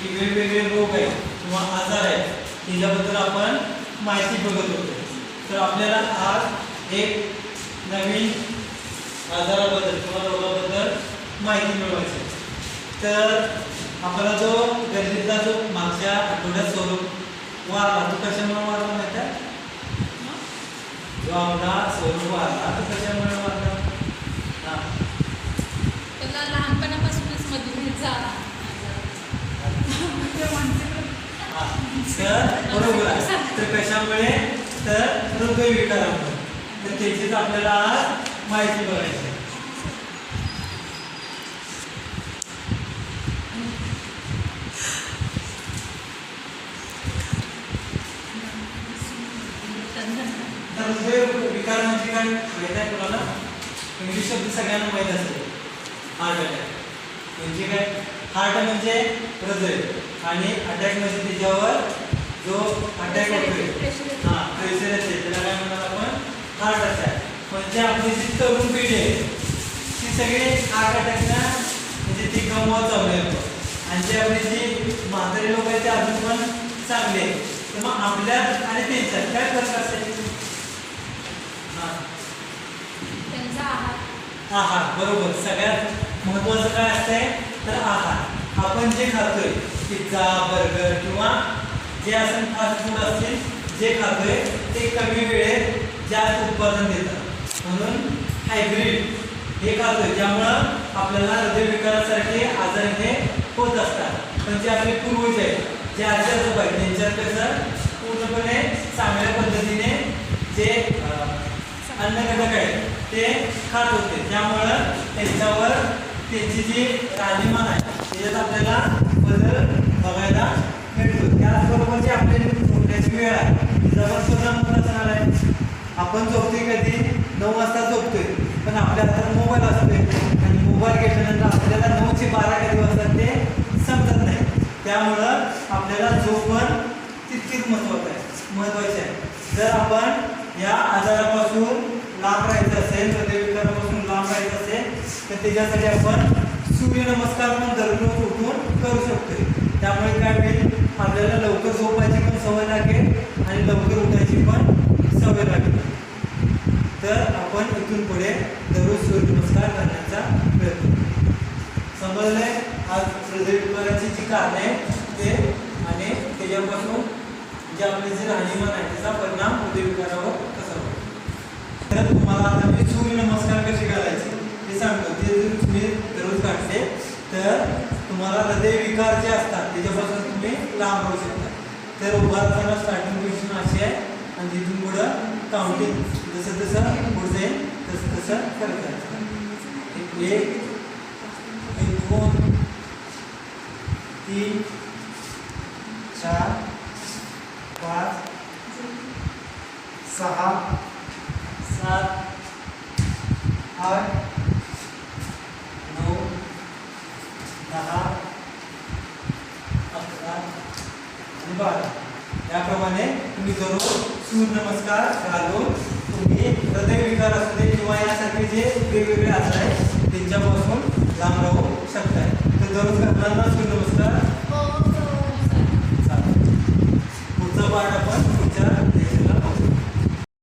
की वेगवेगळे रोग आहेत किंवा आजार आहेत त्याच्याबद्दल आपण माहिती बघत होतो. तर आपल्याला आज एक नवीन आजाराबद्दल किंवा रोगाबद्दल माहिती मिळवायची. तर आपला जो गल्लीतला जो मागच्या आठवड्यात स्वरूप वारला तो कशामुळे वारला माहिती आहे? जो आपला स्वरूप वारला तो कशामुळे वारला? त्याला लहानपणापासूनच मधुमेह तर बरोबर आहे. तर कशामुळे? तर हृदयविकारामुळे. तर त्याचीच आपल्याला आज माहिती बघायची. तर हृदयविकार म्हणजे काय माहिती आहे तुम्हाला? इंग्लिश शब्द सगळ्यांना माहित असेल. हार्ट अटॅक म्हणजे काय? हार्ट म्हणजे हृदय आणि अटॅक म्हणजे त्याच्यावर जो अटॅक होतोय, प्रेशर येते, त्याला काय म्हणतात आपण? Heart attack. म्हणजे आपली जी तरुण पिढी आहे ती सगळी हार्ट अटॅकना म्हणजे ती गमवत चालू आहे. आणि जे आपली जी म्हातारी लोक आहेत ते अजून पण चांगले आहेत. तर मग आपल्या आणि त्यांच्यात काय फरक असेल? आहार. बरोबर. सगळ्यात महत्त्वाचं काय असतंय तर आहार. आपण जे खातोय पिझ्झा, बर्गर किंवा जे असं फास्ट फूड असतील जे खातोय ते कमी वेळेत जास्त उत्पादन देतात. म्हणून हायब्रिड हे खातोय ज्यामुळं आपल्याला हृदयविकारासारखे आजार हे होत असतात. पण जे आपले पूर्वज आहेत जे आजी आजोबा आहेत त्यांच्यात कसं पूर्णपणे चांगल्या पद्धतीने जे अन्न घटक आहेत ते खात होते. त्यामुळं त्यांच्यावर त्यांची जी राहणीमान आहे त्याच्यात आपल्याला बदल बघायला मिळतो. त्याचबरोबर जे आपली झोपण्याची वेळ आहे त्याच्यावर सुद्धा मोठा आहे. आपण झोपतोय कधी 9 वाजता झोपतोय, पण आपल्या हातात मोबाईल असतोय आणि मोबाईल घेतल्यानंतर आपल्याला 9 ते 12 कधी वाजतात ते समजत नाही. त्यामुळं आपल्याला झोप पण तितकीच महत्त्वाची आहे. जर आपण या आजारापासून लांब राहायचं असेल, हृदयविकारापासून लांब राहायचं असेल तर त्याच्यासाठी आपण सूर्यनमस्कार पण दररोज उठून करू शकतो. त्यामुळे काय होईल? आपल्याला लवकर झोपायची पण सवय लागेल आणि लवकर उठायची पण सवय लागेल. तर आपण इथून पुढे दररोज सूर्यनमस्कार करण्याचा प्रयत्न समजले. आज हृदयविकाराची जी कारणे ते आणि त्याच्यापासून जे आपले जे राहणीमान आहे त्याचा परिणाम हृदयविकारावर कसा होतो. तर तुम्हाला आता मी सूर्यनमस्कार कसे करायचे ते सांगतो. ते जर तुम्ही दररोज काढले तर तुम्हाला हृदयविकार जे असतात त्याच्यापासून तुम्ही लांब राहू शकता. तर उभारताना स्टार्टिंग पोझिशन अशी आहे आणि तिथून पुढं काउंटिंग जसं जसं पुढे जाईल तसं तसं करत जायचं. 1 2 3 4 5 6 7 8 9 10 11 आणि 12. याप्रमाणे तुम्ही दररोज सूर्यनमस्कार घालून तुम्ही हृदयविकार असू दे किंवा यासारखे जे वेगवेगळे आजार आहेत त्यांच्यापासून लांब राहू शकताय. तर दररोज करताना सूर्यनमस्कार